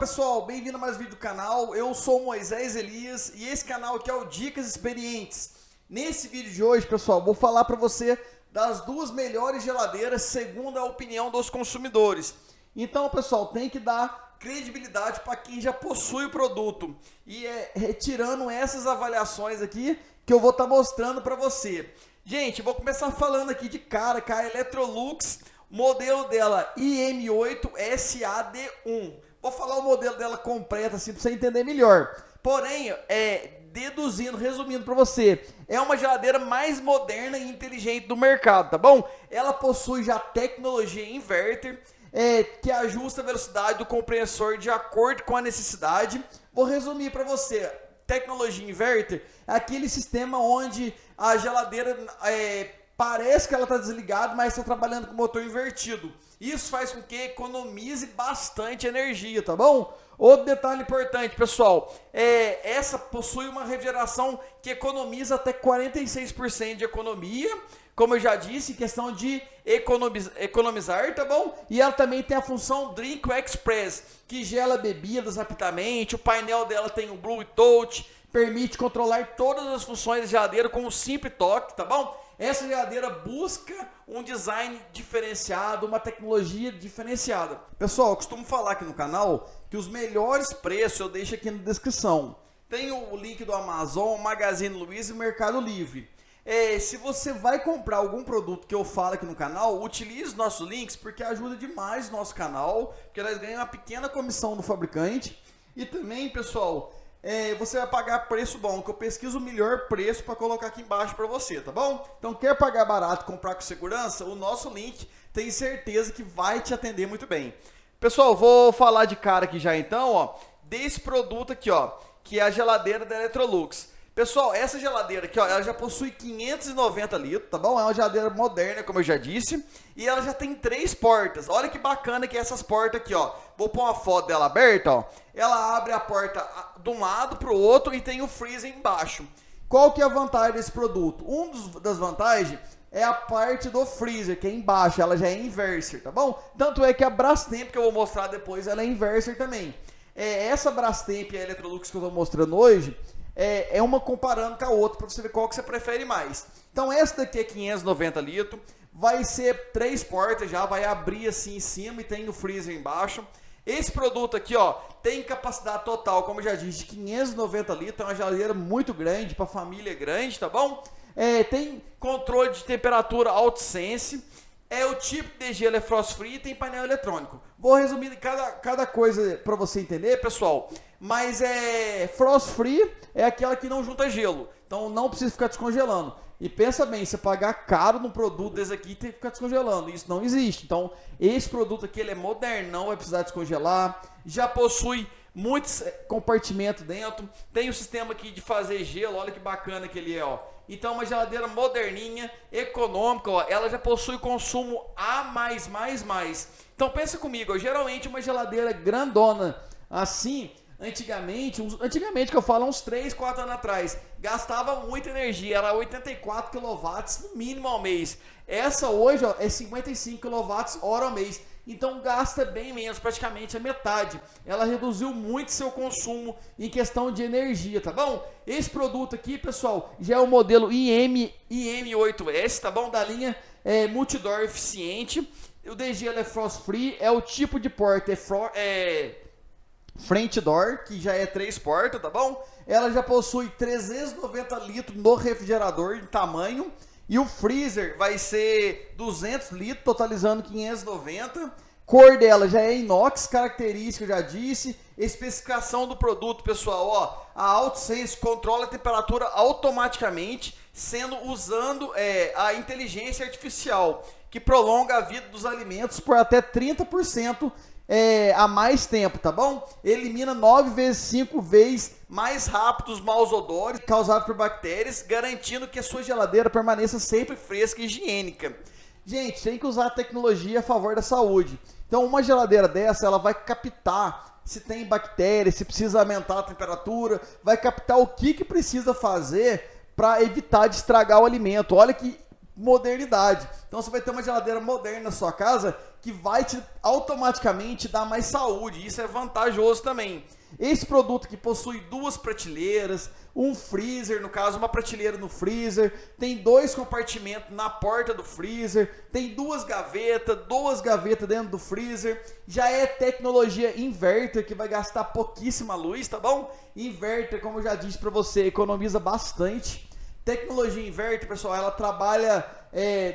pessoal, bem-vindo a mais um vídeo do canal. Eu sou o Moisés Elias e esse canal aqui é o Dicas Experientes. Nesse vídeo de hoje, pessoal, vou falar para você das duas melhores geladeiras segundo a opinião dos consumidores. Então, pessoal, tem que dar credibilidade para quem já possui o produto. E retirando essas avaliações aqui que eu vou estar mostrando para você. Gente, vou começar falando aqui de cara com a Electrolux, modelo dela IM8SAD1. Vou falar o modelo dela completo assim para você entender melhor. Porém, resumindo para você, é uma geladeira mais moderna e inteligente do mercado, tá bom? Ela possui já tecnologia inverter, que ajusta a velocidade do compressor de acordo com a necessidade. Vou resumir para você. Tecnologia inverter é aquele sistema onde a geladeira parece que ela está desligada, mas está trabalhando com o motor invertido. Isso faz com que economize bastante energia, tá bom? Outro detalhe importante, pessoal, essa possui uma refrigeração que economiza até 46% de economia, como eu já disse, em questão de economizar, tá bom? E ela também tem a função Drink Express, que gela bebidas rapidamente. O painel dela tem o Bluetooth, permite controlar todas as funções da geladeira com um simples toque, tá bom? Essa geladeira busca um design diferenciado, uma tecnologia diferenciada. Pessoal, eu costumo falar aqui no canal que os melhores preços eu deixo aqui na descrição. Tem o link do Amazon, Magazine Luiza e Mercado Livre. Se você vai comprar algum produto que eu falo aqui no canal, utilize os nossos links, porque ajuda demais o nosso canal, porque nós ganhamos uma pequena comissão do fabricante. E também, pessoal, você vai pagar preço bom, que eu pesquiso o melhor preço para colocar aqui embaixo para você, tá bom? Então, quer pagar barato, comprar com segurança? O nosso link tem certeza que vai te atender muito bem. Pessoal, vou falar de cara aqui já então, ó, desse produto aqui, ó, que é a geladeira da Electrolux. Pessoal, essa geladeira aqui, ó, ela já possui 590 litros, tá bom? É uma geladeira moderna, como eu já disse, e ela já tem 3 portas. Olha que bacana que é essas portas aqui, ó. Vou pôr uma foto dela aberta, ó. Ela abre a porta de um lado para o outro e tem o freezer embaixo. Qual que é a vantagem desse produto? Das vantagens é a parte do freezer, que é embaixo, ela já é inverter, tá bom? Tanto é que a Brastemp, que eu vou mostrar depois, ela é inverter também. Essa Brastemp e a Electrolux que eu estou mostrando hoje, é uma comparando com a outra, para você ver qual que você prefere mais. Então essa daqui é 590 litros, vai ser 3 portas já, vai abrir assim em cima e tem o freezer embaixo. Esse produto aqui, ó, tem capacidade total, como eu já disse, de 590 litros, é uma geladeira muito grande, para família grande, tá bom? Tem controle de temperatura AutoSense, o tipo de gelo é frost free e tem painel eletrônico. Vou resumir cada coisa para você entender, pessoal. Mas frost free é aquela que não junta gelo. Então não precisa ficar descongelando. E pensa bem, você pagar caro num produto desse aqui tem que ficar descongelando. Isso não existe. Então esse produto aqui ele é moderno, não vai precisar descongelar. Já possui muitos compartimentos dentro. Tem o sistema aqui de fazer gelo, olha que bacana que ele é, ó. Então uma geladeira moderninha, econômica, ó, ela já possui consumo A+++. Então pensa comigo, ó, geralmente uma geladeira grandona assim, antigamente que eu falo uns 3, 4 anos atrás, gastava muita energia, era 84 kW no mínimo ao mês. Essa hoje, ó, é 55 kWh ao mês. Então gasta bem menos, praticamente a metade. Ela reduziu muito seu consumo em questão de energia, tá bom? Esse produto aqui, pessoal, já é o modelo IM8S, tá bom? Da linha multidoor eficiente. O degelo é frost free, o tipo de porta front door, que já é 3 portas, tá bom? Ela já possui 390 litros no refrigerador de tamanho. E o freezer vai ser 200 litros, totalizando 590. Cor dela já é inox, característica, eu já disse. Especificação do produto, pessoal, ó. A AutoSense controla a temperatura automaticamente, usando a inteligência artificial, que prolonga a vida dos alimentos por até 30% a mais tempo, tá bom? Elimina 9 vezes 5 vezes mais rápido os maus odores causados por bactérias, garantindo que a sua geladeira permaneça sempre fresca e higiênica. Gente, tem que usar a tecnologia a favor da saúde. Então uma geladeira dessa, ela vai captar se tem bactérias, se precisa aumentar a temperatura, vai captar o que precisa fazer para evitar de estragar o alimento. Olha que modernidade. Então você vai ter uma geladeira moderna na sua casa que vai te automaticamente dar mais saúde. Isso é vantajoso também. Esse produto que possui 2 prateleiras, um freezer, no caso uma prateleira no freezer, tem 2 compartimentos na porta do freezer, tem 2 gavetas dentro do freezer, já é tecnologia inverter que vai gastar pouquíssima luz, tá bom? Inverter, como eu já disse para você, economiza bastante. Tecnologia inverter, pessoal, ela trabalha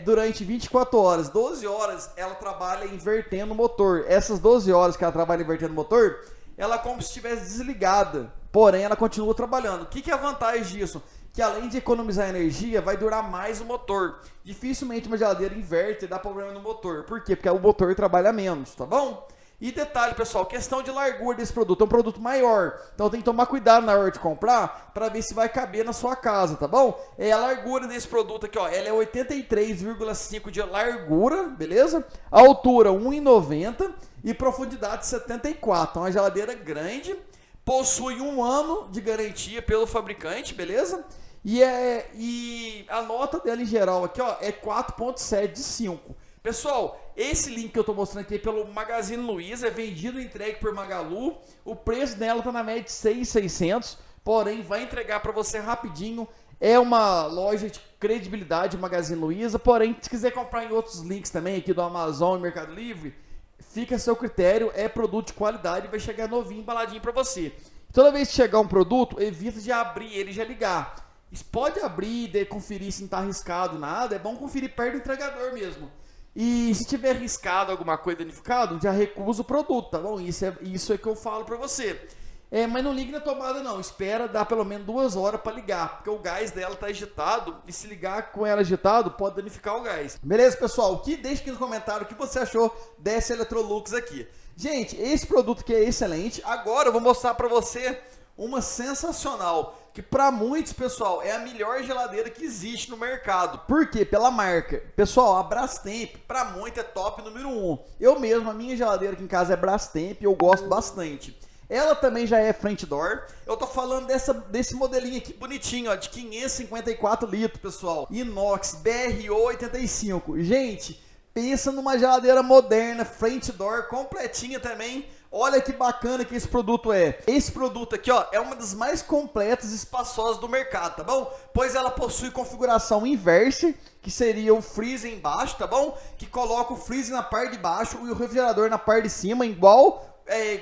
durante 24 horas, 12 horas ela trabalha invertendo o motor. Essas 12 horas que ela trabalha invertendo o motor, ela é como se estivesse desligada, porém ela continua trabalhando. O que é a vantagem disso? Que além de economizar energia, vai durar mais o motor. Dificilmente uma geladeira inverter dá problema no motor. Por quê? Porque o motor trabalha menos, tá bom? E detalhe, pessoal, questão de largura desse produto, é um produto maior, então tem que tomar cuidado na hora de comprar para ver se vai caber na sua casa, tá bom? A largura desse produto aqui, ó, ela é 83,5 de largura, beleza? A altura 1,90 e profundidade 74, então é uma geladeira grande, possui 1 ano de garantia pelo fabricante, beleza? E a nota dela em geral aqui, ó, é 4,7 de 5. Pessoal, esse link que eu estou mostrando aqui é pelo Magazine Luiza, é vendido e entregue por Magalu. O preço dela está na média de 6.600, porém vai entregar para você rapidinho. É uma loja de credibilidade, Magazine Luiza, porém se quiser comprar em outros links também, aqui do Amazon e Mercado Livre, fica a seu critério, é produto de qualidade e vai chegar novinho, embaladinho para você. Toda vez que chegar um produto, evita de abrir ele e já ligar. Pode abrir e conferir se não está arriscado nada, é bom conferir perto do entregador mesmo. E se tiver arriscado alguma coisa danificado, já recusa o produto, tá bom? Isso é que eu falo pra você. Mas não ligue na tomada não, espera dar pelo menos 2 horas para ligar, porque o gás dela tá agitado e se ligar com ela agitado pode danificar o gás. Beleza, pessoal? Deixa aqui no comentário o que você achou dessa Electrolux aqui. Gente, esse produto aqui é excelente. Agora eu vou mostrar para você uma sensacional, que para muitos, pessoal, é a melhor geladeira que existe no mercado. Por quê? Pela marca. Pessoal, a Brastemp, para muitos, é top número 1. Eu mesmo, a minha geladeira aqui em casa é Brastemp, eu gosto bastante. Ela também já é French Door. Eu tô falando desse modelinho aqui bonitinho, ó, de 554 litros, pessoal. Inox, BRO 85. Gente, pensa numa geladeira moderna, French Door, completinha também. Olha que bacana que esse produto é. Esse produto aqui, ó, é uma das mais completas e espaçosas do mercado, tá bom? Pois ela possui configuração inversa, que seria o freezer embaixo, tá bom? Que coloca o freezer na parte de baixo e o refrigerador na parte de cima, igual,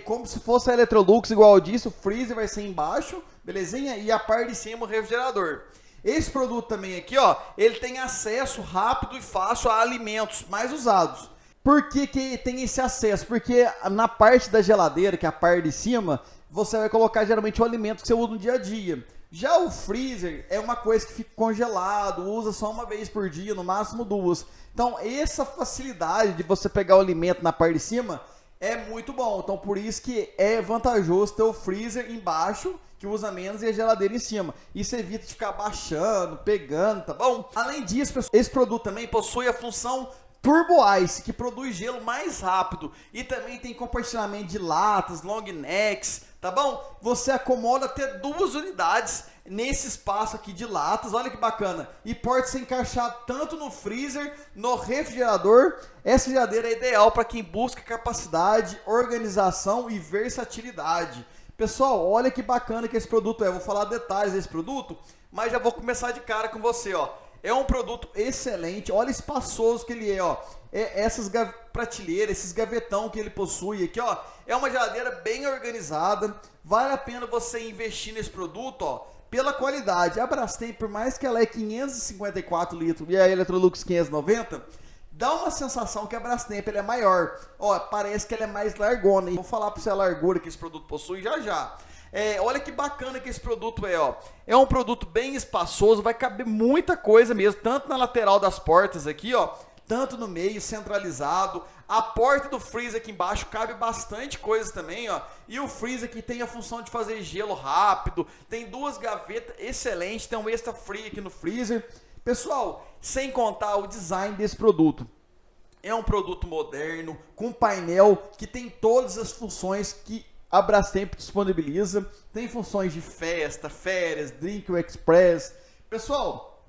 como se fosse a Electrolux, igual eu disse, o freezer vai ser embaixo, belezinha? E a parte de cima o refrigerador. Esse produto também aqui, ó, ele tem acesso rápido e fácil a alimentos mais usados. Por que tem esse acesso? Porque na parte da geladeira, que é a parte de cima, você vai colocar geralmente o alimento que você usa no dia a dia. Já o freezer é uma coisa que fica congelado, usa só uma vez por dia, no máximo 2. Então essa facilidade de você pegar o alimento na parte de cima é muito bom. Então por isso que é vantajoso ter o freezer embaixo, que usa menos, e a geladeira em cima. Isso evita de ficar baixando, pegando, tá bom? Além disso, pessoal, esse produto também possui a função Turbo Ice, que produz gelo mais rápido, e também tem compartilhamento de latas, long necks, tá bom? Você acomoda até 2 unidades nesse espaço aqui de latas, olha que bacana, e pode ser encaixado tanto no freezer, no refrigerador. Essa geladeira é ideal para quem busca capacidade, organização e versatilidade. Pessoal, olha que bacana que esse produto é. Eu vou falar detalhes desse produto, mas já vou começar de cara com você, ó. É um produto excelente, olha espaçoso que ele é, ó. Essas prateleiras, esses gavetão que ele possui aqui, ó. É uma geladeira bem organizada. Vale a pena você investir nesse produto, ó, pela qualidade. A Brastemp, por mais que ela é 554 litros e a Electrolux 590, dá uma sensação que a Brastemp ela é maior. Ó, parece que ela é mais largona. E vou falar para você a largura que esse produto possui já já. Olha que bacana que esse produto é, ó. É um produto bem espaçoso, vai caber muita coisa mesmo, tanto na lateral das portas aqui, ó, tanto no meio, centralizado. A porta do freezer aqui embaixo cabe bastante coisa também, ó. E o freezer aqui tem a função de fazer gelo rápido, tem 2 gavetas excelentes, tem um extra free aqui no freezer. Pessoal, sem contar o design desse produto. É um produto moderno, com painel que tem todas as funções que a Brastemp disponibiliza. Tem funções de festa, férias, drink express. Pessoal,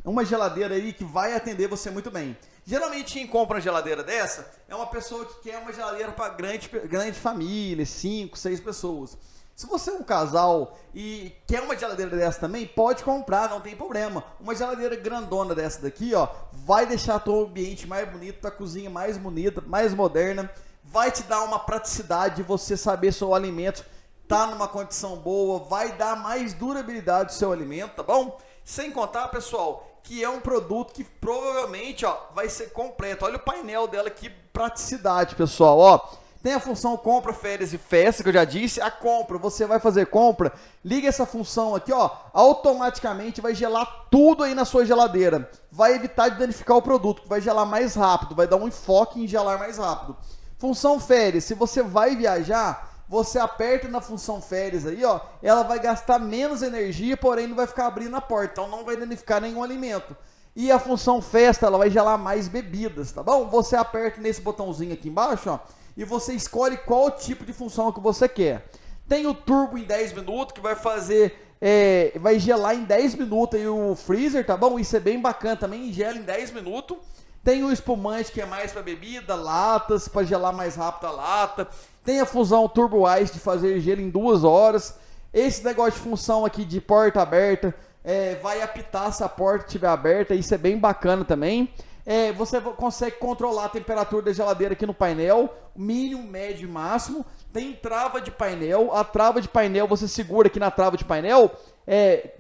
uma geladeira aí que vai atender você muito bem. Geralmente quem compra uma geladeira dessa é uma pessoa que quer uma geladeira para grande família, 5, 6 pessoas. Se você é um casal e quer uma geladeira dessa também, pode comprar, não tem problema. Uma geladeira grandona dessa daqui, ó, vai deixar teu ambiente mais bonito, tua cozinha mais bonita, mais moderna. Vai te dar uma praticidade de você saber se o alimento tá numa condição boa, vai dar mais durabilidade ao seu alimento, tá bom? Sem contar, pessoal, que é um produto que provavelmente, ó, vai ser completo. Olha o painel dela, que praticidade, pessoal, ó. Tem a função compra, férias e festa, que eu já disse. A compra, você vai fazer compra, liga essa função aqui, ó, automaticamente vai gelar tudo aí na sua geladeira. Vai evitar de danificar o produto, vai gelar mais rápido, vai dar um enfoque em gelar mais rápido. Função férias, se você vai viajar, você aperta na função férias aí, ó, ela vai gastar menos energia, porém não vai ficar abrindo a porta, então não vai danificar nenhum alimento. E a função festa, ela vai gelar mais bebidas, tá bom? Você aperta nesse botãozinho aqui embaixo, ó, e você escolhe qual tipo de função que você quer. Tem o turbo em 10 minutos, que vai fazer, vai gelar em 10 minutos aí o freezer, tá bom? Isso é bem bacana também, gela em 10 minutos. Tem o espumante, que é mais para bebida, latas, para gelar mais rápido a lata. Tem a função Turbo Ice, de fazer gelo em 2 horas. Esse negócio de função aqui de porta aberta, vai apitar se a porta estiver aberta, isso é bem bacana também. Você consegue controlar a temperatura da geladeira aqui no painel, mínimo, médio e máximo. Tem trava de painel, a trava de painel você segura aqui na trava de painel,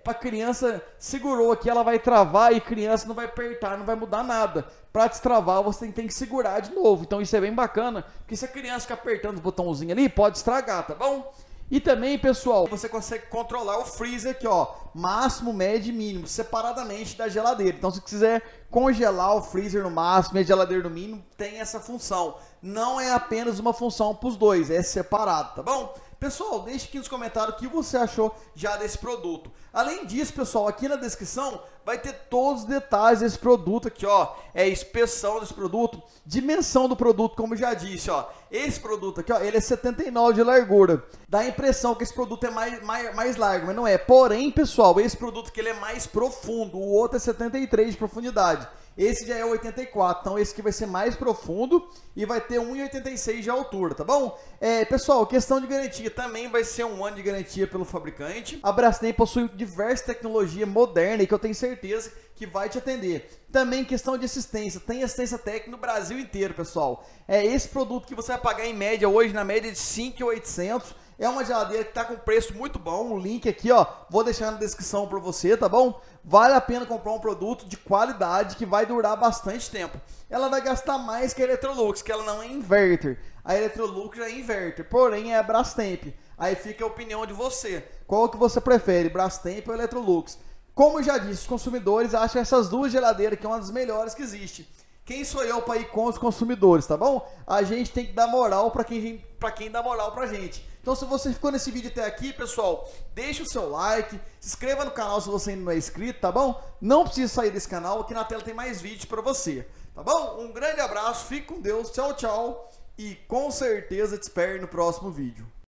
para criança, segurou aqui, ela vai travar e criança não vai apertar, não vai mudar nada. Para destravar você tem que segurar de novo, então isso é bem bacana, porque se a criança ficar apertando os botãozinhos ali, pode estragar, tá bom? E também, pessoal, você consegue controlar o freezer aqui, ó, máximo, médio e mínimo, separadamente da geladeira. Então, se quiser congelar o freezer no máximo e a geladeira no mínimo, tem essa função. Não é apenas uma função para os dois, é separado, tá bom? Pessoal, deixe aqui nos comentários o que você achou já desse produto. Além disso, pessoal, aqui na descrição vai ter todos os detalhes desse produto aqui, ó. Inspeção desse produto, dimensão do produto, como eu já disse, ó. Esse produto aqui, ó, ele é 79 de largura. Dá a impressão que esse produto é mais largo, mas não é. Porém, pessoal, esse produto aqui ele é mais profundo. O outro é 73 de profundidade. Esse já é 84, então esse aqui vai ser mais profundo e vai ter 1,86 de altura, tá bom? Pessoal, questão de garantia, também vai ser 1 ano de garantia pelo fabricante. A Brastemp possui diversas tecnologias modernas que eu tenho certeza que vai te atender. Também questão de assistência, tem assistência técnica no Brasil inteiro, pessoal. Esse produto que você vai pagar em média hoje, na média de 5.800. É uma geladeira que está com preço muito bom. O link aqui, ó, vou deixar na descrição para você, tá bom? Vale a pena comprar um produto de qualidade que vai durar bastante tempo. Ela vai gastar mais que a Electrolux, que ela não é inverter. A Electrolux já é inverter, porém é a Brastemp. Aí fica a opinião de você. Qual que você prefere, Brastemp ou Electrolux? Como eu já disse, os consumidores acham essas duas geladeiras que é uma das melhores que existe. Quem sou eu para ir com os consumidores, tá bom? A gente tem que dar moral para quem dá moral pra gente. Então, se você ficou nesse vídeo até aqui, pessoal, deixa o seu like, se inscreva no canal se você ainda não é inscrito, tá bom? Não precisa sair desse canal, aqui na tela tem mais vídeos para você, tá bom? Um grande abraço, fique com Deus, tchau, tchau, e com certeza te espero no próximo vídeo.